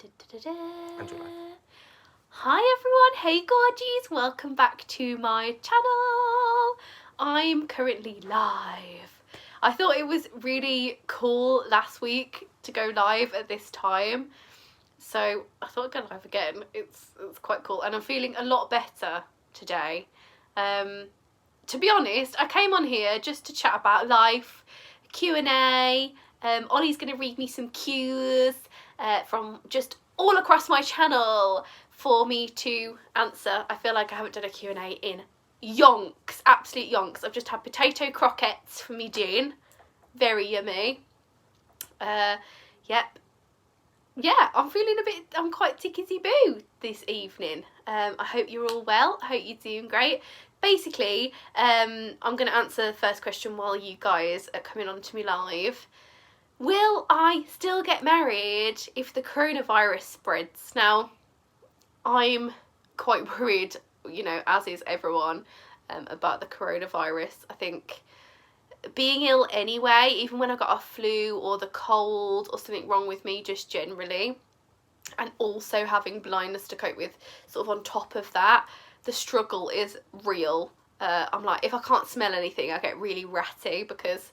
And your life. Hi everyone, hey gorgies, welcome back to my channel. I'm currently live. I thought it was really cool last week to go live at this time, so I thought I'd go live again. It's quite cool, and I'm feeling a lot better today. To be honest, I came on here just to chat about life, Q&A. Ollie's going to read me some cues from just all across my channel for me to answer. I feel like I haven't done a Q&A in yonks, absolute yonks. I've just had potato croquettes for me Jean. Very yummy. Yep. Yeah, I'm quite tickety-boo this evening. I hope you're all well. I hope you're doing great. Basically, I'm going to answer the first question while you guys are coming on to me live. Will I still get married if the coronavirus spreads? Now, I'm quite worried, you know, as is everyone, about the coronavirus. I think being ill anyway, even when I got a flu or the cold or something wrong with me just generally, and also having blindness to cope with sort of on top of that, the struggle is real. I'm like, if I can't smell anything, I get really ratty because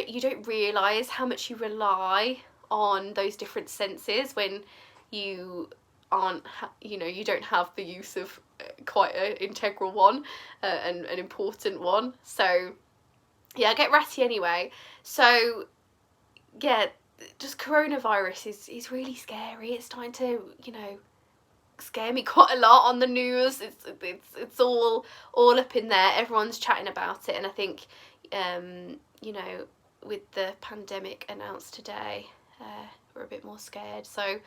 you don't realise how much you rely on those different senses when you aren't, you know, you don't have the use of quite an integral one and an important one. So yeah, I get ratty anyway. So yeah, just coronavirus is really scary. It's starting to, you know, scare me quite a lot on the news. It's all up in there. Everyone's chatting about it, and I think you know, with the pandemic announced today, we're a bit more scared. So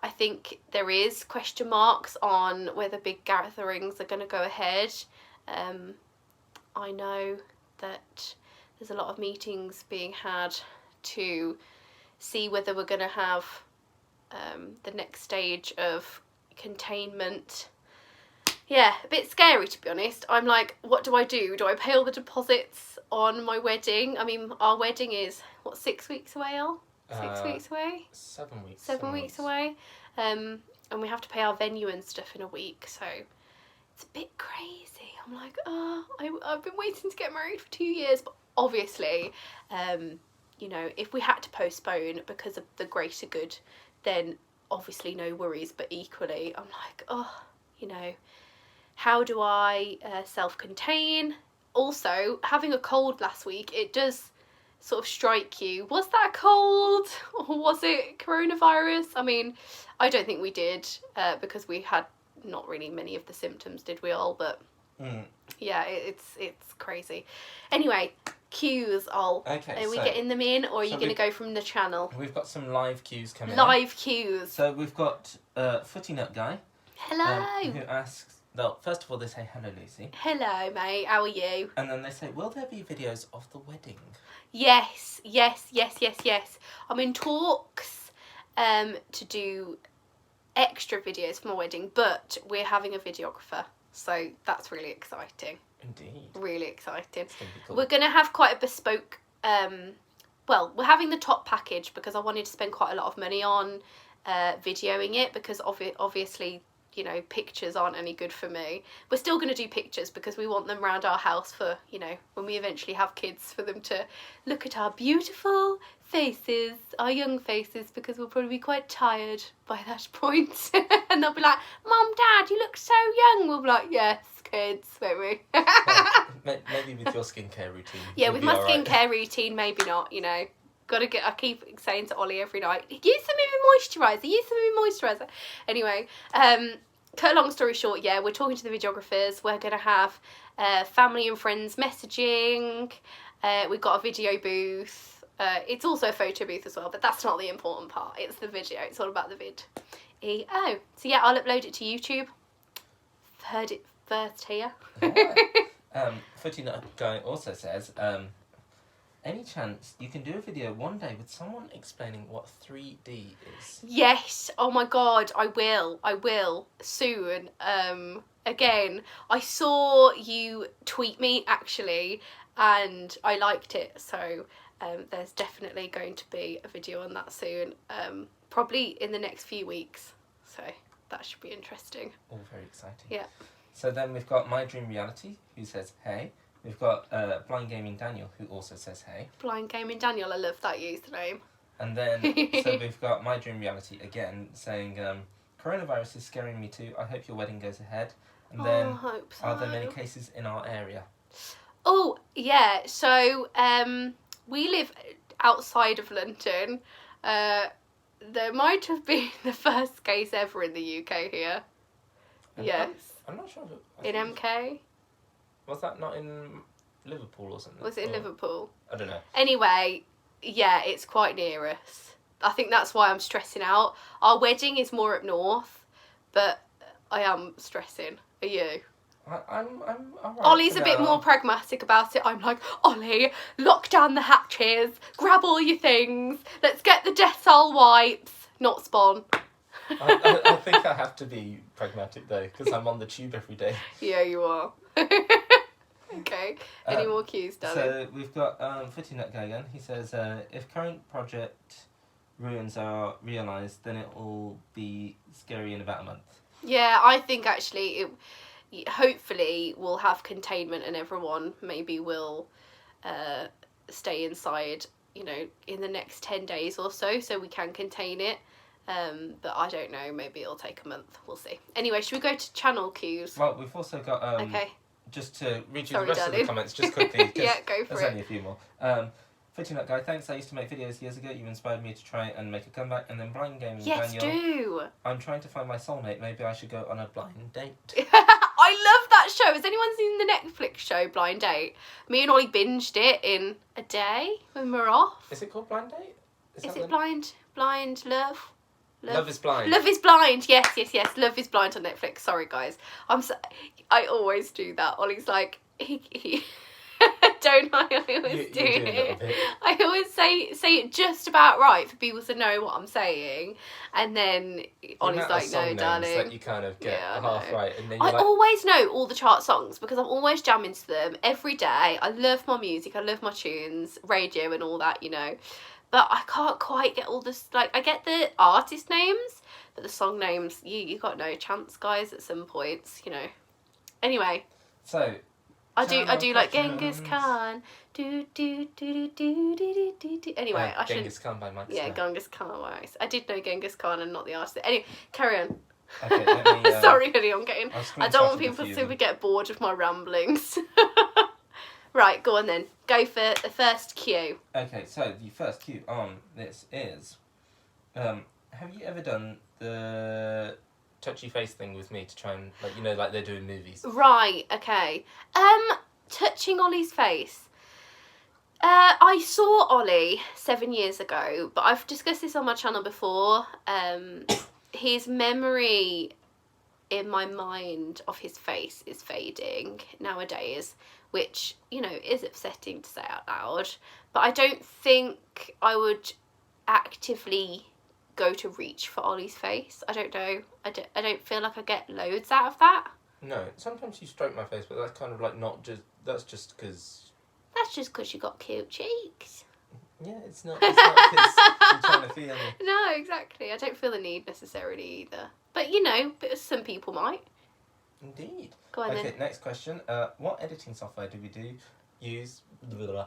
I think there is question marks on whether big gatherings are going to go ahead. I know that there's a lot of meetings being had to see whether we're going to have the next stage of containment. Yeah, a bit scary to be honest. I'm like, what do I do? Do I pay all the deposits on my wedding? I mean, our wedding is, what, 6 weeks away, Al? 6 weeks away? 7 weeks. 7 weeks away. And we have to pay our venue and stuff in a week, so it's a bit crazy. I'm like, oh, I've been waiting to get married for 2 years, but obviously, you know, if we had to postpone because of the greater good, then obviously no worries, but equally, I'm like, oh, you know, how do I self-contain? Also, having a cold last week, it does sort of strike you. Was that a cold or was it coronavirus? I mean, I don't think we did because we had not really many of the symptoms, did we all? But yeah, it's crazy. Anyway, cues, Okay, are we getting them in, or are you going to go from the channel? We've got some live cues coming in. Live cues. So we've got Footy Nut Guy. Hello. Who asks, well, first of all, they say, hello, Lucy. Hello, mate. How are you? And then they say, will there be videos of the wedding? Yes. I'm in talks to do extra videos for my wedding, but we're having a videographer, so that's really exciting. Indeed. Really exciting. It's gonna be cool. We're going to have quite a bespoke, well, we're having the top package because I wanted to spend quite a lot of money on videoing it because obviously, you know, pictures aren't any good for me. We're still going to do pictures because we want them around our house for, you know, when we eventually have kids, for them to look at our beautiful faces, our young faces, because we'll probably be quite tired by that point. And they'll be like, Mum, Dad, you look so young. We'll be like, yes, kids, won't we? Well, maybe with your skincare routine. Yeah, with my skincare routine, maybe not, you know. I keep saying to Ollie every night, use some of your moisturiser. Anyway, cut a long story short, yeah, we're talking to the videographers. We're going to have family and friends messaging. We've got a video booth. It's also a photo booth as well, but that's not the important part. It's the video. It's all about the vid. So yeah, I'll upload it to YouTube. Heard it first here. Footy Nut Guy also says, any chance you can do a video one day with someone explaining what 3D is? Yes. Oh my God, I will soon. Again, I saw you tweet me actually, and I liked it. So there's definitely going to be a video on that soon, probably in the next few weeks, so that should be interesting. All very exciting. Yeah. So then we've got My Dream Reality, who says hey. We've got Blind Gaming Daniel, who also says hey. Blind Gaming Daniel, I love that username. And then, so we've got My Dream Reality again, saying, coronavirus is scaring me too. I hope your wedding goes ahead. And then, I hope so. Are there many cases in our area? Oh, yeah. So, we live outside of London. There might have been the first case ever in the UK here. And Yes. I'm not sure. In MK? Was that not in Liverpool or something? Was it in Liverpool? I don't know. Anyway, yeah, it's quite near us. I think that's why I'm stressing out. Our wedding is more up north, but I am stressing. Are you? I'm alright. Ollie's a bit more pragmatic about it. I'm like, Ollie, lock down the hatches, grab all your things, let's get the Dettol wipes, not Spawn. I think I have to be pragmatic though, because I'm on the tube every day. Yeah, you are. Okay. Any more cues, darling? So we've got Footy Nut Guy again. He says, if current project ruins are realised, then it will be scary in about a month. Yeah, I think actually hopefully we'll have containment and everyone maybe will stay inside, you know, in the next 10 days or so we can contain it. But I don't know, maybe it'll take a month. We'll see. Anyway, should we go to channel cues? Well, we've also got... okay. Just to read you Sorry, the rest darling. of the comments just quickly. Yeah, go for there's it. only a few more. Footy Nut Guy, thanks. I used to make videos years ago. You inspired me to try and make a comeback. And then Blind Gaming Yes, Daniel. do. I'm trying to find my soulmate. Maybe I should go on a blind date. I love that show. Has anyone seen the Netflix show Blind Date? Me and Ollie binged it in a day when we were off. Is it called Blind Date? Is it Blind Love? Love is Blind. Love is Blind. Yes. Love is Blind on Netflix. Sorry, guys. I always do that. Ollie's like, he don't I? I always do it. I always say it just about right for people to know what I'm saying, and then Ollie's like, no, darling. That you kind of get half right, and then I always know all the chart songs because I'm always jamming to them every day. I love my music. I love my tunes, radio, and all that, you know. But I can't quite get all this. Like, I get the artist names, but the song names, you got no chance, guys. At some points, you know. Anyway. So. I do like Genghis Khan. Do. Anyway, I should. Genghis Khan by Mike. Yeah, Genghis Khan by Mike. I did know Genghis Khan and not the artist. Anyway, carry on. Okay, let me, sorry, honey, I don't want people to get bored of my ramblings. Right, go on then. Go for the first cue. Okay, so the first cue on this is, have you ever done the touchy face thing with me to try and, like, you know, like they're doing movies? Right, okay. Touching Ollie's face. I saw Ollie 7 years ago, but I've discussed this on my channel before. His memory in my mind of his face is fading nowadays, which, you know, is upsetting to say out loud. But I don't think I would actively go to reach for Ollie's face. I don't know. I don't feel like I get loads out of that. No, sometimes you stroke my face, but that's kind of like not just... That's just because... That's just because you got cute cheeks. Yeah, it's not because you're trying to feel me. No, exactly. I don't feel the need necessarily either. But, you know, some people might. Indeed. Go on then. Okay, next question. What editing software do we use?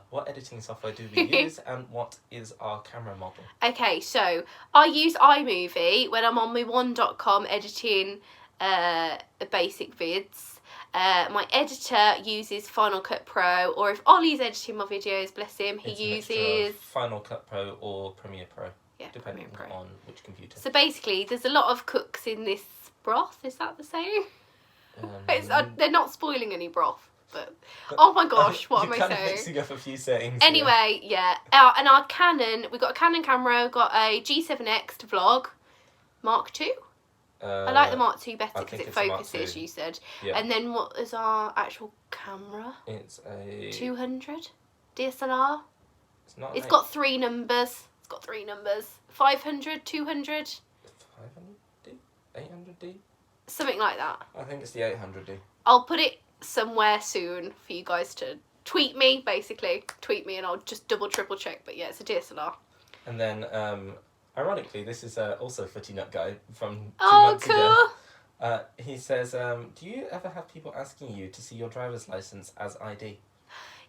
What editing software do we use, and what is our camera model? Okay, so I use iMovie when I'm on my one.com editing basic vids. My editor uses Final Cut Pro, or if Ollie's editing my videos, bless him, he uses Final Cut Pro or Premiere Pro. Yeah, depending Premiere Pro. on which computer. So basically, there's a lot of cooks in this broth. Is that the saying? They're not spoiling any broth, but oh my gosh, what am I saying? You're kind of mixing up a few settings. Anyway, yeah, and our Canon, we've got a Canon camera, we've got a G7X to vlog, Mark II. I like the Mark II better because it focuses, you said. Yeah. And then what is our actual camera? It's a 200 DSLR. It's not. It's got three numbers. 500, 200. 500D, 800D. Something like that. I think it's the 800D. I'll put it somewhere soon for you guys to tweet me, basically. Tweet me and I'll just double, triple check. But yeah, it's a DSLR. And then, ironically, this is also Footy Nut Guy from 2 months ago. He says, do you ever have people asking you to see your driver's licence as ID?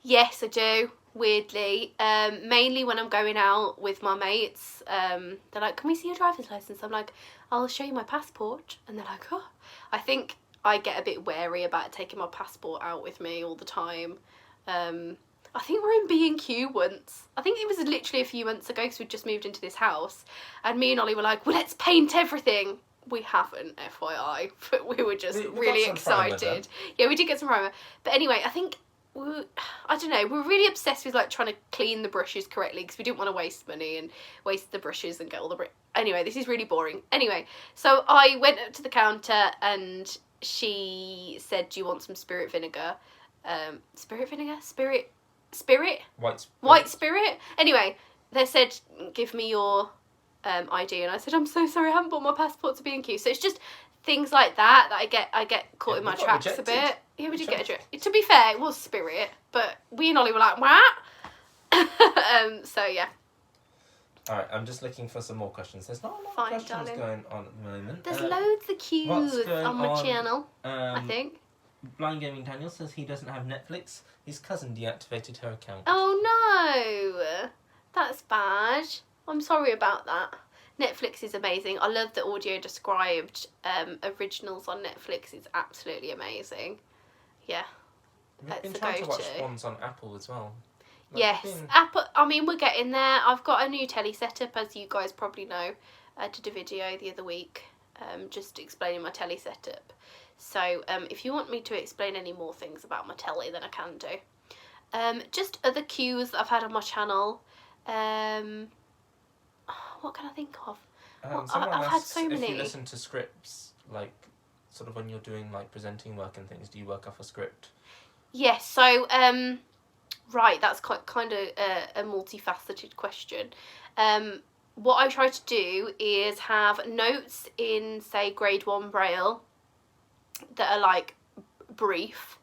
Yes, I do, weirdly. Mainly when I'm going out with my mates. They're like, can we see your driver's licence? I'm like, I'll show you my passport. And they're like, oh. I think I get a bit wary about taking my passport out with me all the time. I think we're in B&Q once. I think it was literally a few months ago because we'd just moved into this house. And me and Ollie were like, well, let's paint everything. We haven't, FYI. But we were just really excited. Yeah, we did get some primer. But anyway, I think... I don't know, we're really obsessed with like trying to clean the brushes correctly because we didn't want to waste money and waste the brushes and get all the anyway, this is really boring. Anyway, so I went up to the counter and she said, do you want some spirit vinegar? Spirit vinegar? Spirit? White spirit? Anyway, they said, give me your ID, and I said, I'm so sorry, I haven't bought my passport to B&Q. So it's just things like that I get caught in my tracks a bit. Yeah, we did get rejected. To be fair, it was spirit, but we and Ollie were like, what? So yeah. Alright, I'm just looking for some more questions. There's not a lot of questions going on at the moment. There's loads of cues on my channel, I think. Blind Gaming Daniel says he doesn't have Netflix. His cousin deactivated her account. Oh no! That's bad. I'm sorry about that. Netflix is amazing. I love the audio described originals on Netflix. It's absolutely amazing. Yeah. We've been trying to watch ones on Apple as well. Yes, Apple. I mean, we're getting there. I've got a new telly setup, as you guys probably know. I did a video the other week just explaining my telly setup. So if you want me to explain any more things about my telly, then I can do. Just other cues that I've had on my channel. What can I think of? I've had so many. If you listen to scripts, like sort of when you're doing like presenting work and things, do you work off a script? Yes. So right, that's kind of a multifaceted question. What I try to do is have notes in, say, grade 1 Braille that are like brief,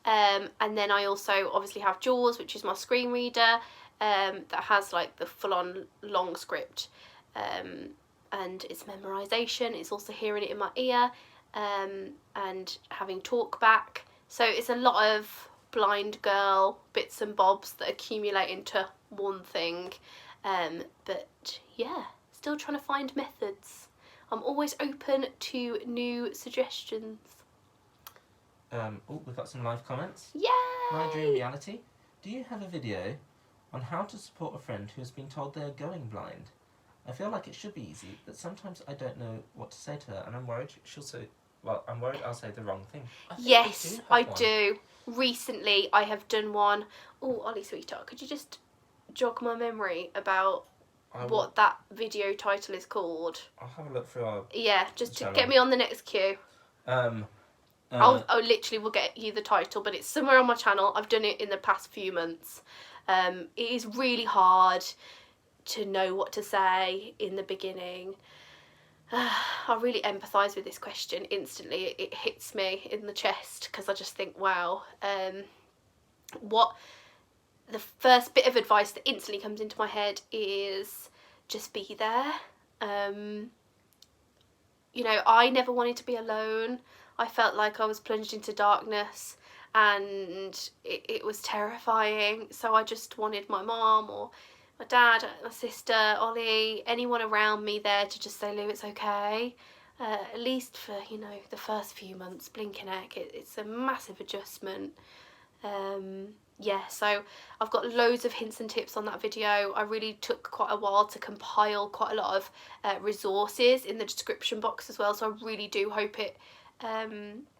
and then I also obviously have JAWS, which is my screen reader, that has like the full-on long script, and it's memorization. It's also hearing it in my ear, and having talk back. So it's a lot of blind girl bits and bobs that accumulate into one thing. But yeah, still trying to find methods. I'm always open to new suggestions. We've got some live comments. Yay! My dream reality. Do you have a video on how to support a friend who has been told they are going blind? I feel like it should be easy, but sometimes I don't know what to say to her, and I'm worried she'll say, well, I'm worried I'll say the wrong thing. Yes, I do. Recently, I have done one. Oh, Ollie, sweetheart, could you just jog my memory about what that video title is called? I'll have a look through our just channel. To get me on the next queue. I'll literally will get you the title, but it's somewhere on my channel. I've done it in the past few months. It is really hard to know what to say in the beginning. I really empathise with this question instantly. It hits me in the chest because I just think, wow. What the first bit of advice that instantly comes into my head is just be there. You know, I never wanted to be alone. I felt like I was plunged into darkness and it was terrifying. So I just wanted my mom or my dad, my sister, Ollie, anyone around me there to just say, Lou, it's okay. At least for, you know, the first few months, blink and egg, it's a massive adjustment. Yeah, so I've got loads of hints and tips on that video. I really took quite a while to compile quite a lot of resources in the description box as well. So I really do hope it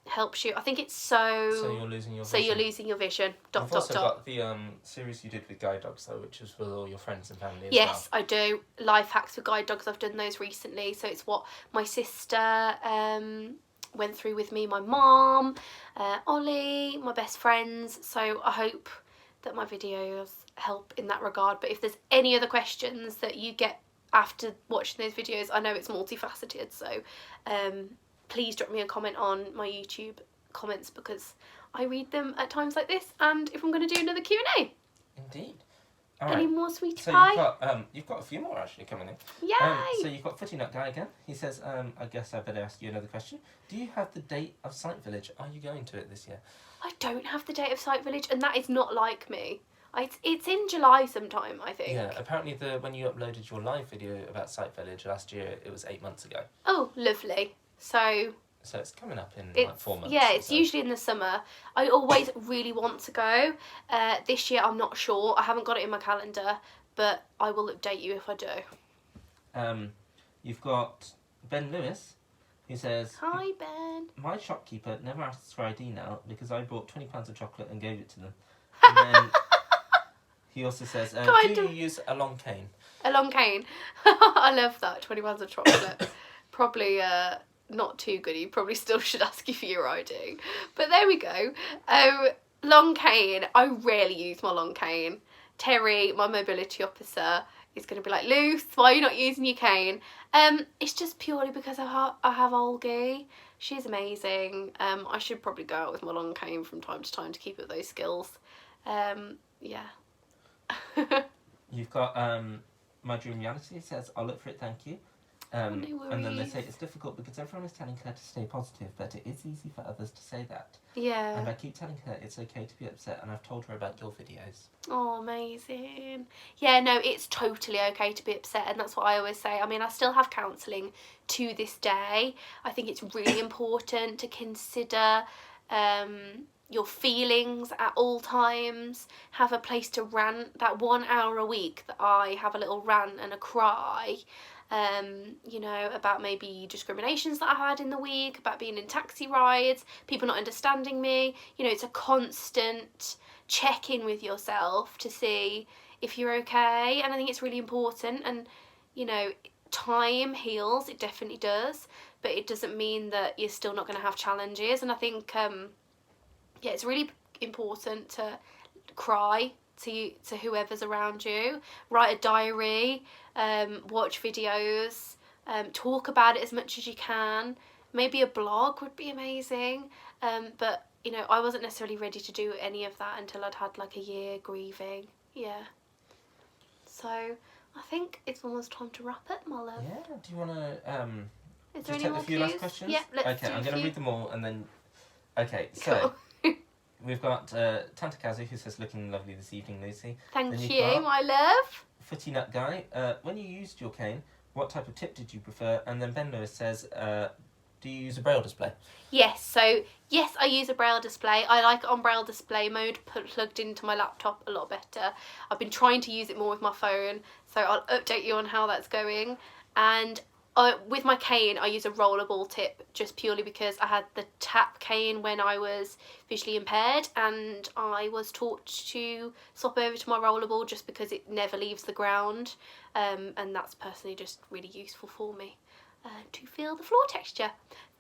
helps you. I think it's so you're losing your vision. So you're losing your vision. I've also got the series you did with guide dogs though, which was with all your friends and family as yes, well. I do. Life hacks for guide dogs. I've done those recently. So it's what my sister went through with me, my mom, Ollie, my best friends. So I hope that my videos help in that regard. But if there's any other questions that you get after watching those videos, I know it's multifaceted. So please drop me a comment on my YouTube comments because I read them at times like this, and if I'm going to do another Q&A. Indeed. All Any right. more sweetie So pie? you've got a few more actually coming in. Yay! So you've got Footy Nut Guy again. He says, I guess I better ask you another question. Do you have the date of Sight Village? Are you going to it this year? I don't have the date of Sight Village, and that is not like me. It's in July sometime, I think. Yeah, apparently when you uploaded your live video about Sight Village last year, it was 8 months ago. Oh, lovely. So it's coming up in like 4 months. Yeah, it's usually in the summer. I always really want to go. This year I'm not sure. I haven't got it in my calendar, but I will update you if I do. You've got Ben Lewis, who says, Hi, Ben. My shopkeeper never asks for ID now because I bought £20 of chocolate and gave it to them. And then he also says, do you use a long cane? A long cane. I love that. 20 pounds of chocolate. Probably not too good. You probably still should ask you for your ID. But there we go. Long cane. I rarely use my long cane. Terry, my mobility officer, is going to be like, Luce, why are you not using your cane? It's just purely because I have Olga. She's amazing. I should probably go out with my long cane from time to time to keep up those skills. Yeah. You've got My Dream Reality says, I'll look for it, thank you. No worries. And then they say it's difficult because everyone is telling her to stay positive, but it is easy for others to say that. Yeah. And I keep telling her it's okay to be upset, and I've told her about your videos. Oh, amazing. Yeah, no, it's totally okay to be upset, and that's what I always say. I mean, I still have counselling to this day. I think it's really important to consider your feelings at all times. Have a place to rant. That 1 hour a week that I have a little rant and a cry, you know, about maybe discriminations that I had in the week, about being in taxi rides, people not understanding me. You know, it's a constant check-in with yourself to see if you're okay, and I think it's really important. And, you know, time heals, it definitely does, but it doesn't mean that you're still not going to have challenges. And I think, yeah, it's really important to cry to whoever's around you, write a diary, watch videos, talk about it as much as you can. Maybe a blog would be amazing, but you know, I wasn't necessarily ready to do any of that until I'd had like a year grieving. Yeah, so I think it's almost time to wrap up, my love. Yeah, do you want to Is there just any take more a few cues? last questions? Yeah, let's okay, do I'm going to read them all and then... Okay, so... Cool. We've got Tantakazu, who says, looking lovely this evening, Lucy. Thank you, my love. Footy Nut Guy, when you used your cane, what type of tip did you prefer? And then Ben Lewis says, do you use a Braille display? Yes, so yes, I use a Braille display. I like it on Braille display mode, plugged into my laptop a lot better. I've been trying to use it more with my phone, so I'll update you on how that's going. And with my cane, I use a rollerball tip just purely because I had the tap cane when I was visually impaired, and I was taught to swap over to my rollerball just because it never leaves the ground, and that's personally just really useful for me to feel the floor texture.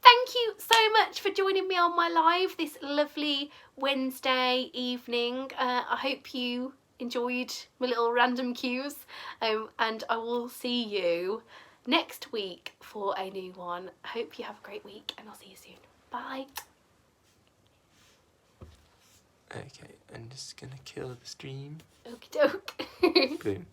Thank you so much for joining me on my live this lovely Wednesday evening. I hope you enjoyed my little random cues, and I will see you next week for a new one. I hope you have a great week, and I'll see you soon. Bye. Okay, I'm just gonna kill the stream. Okie doke. Boom.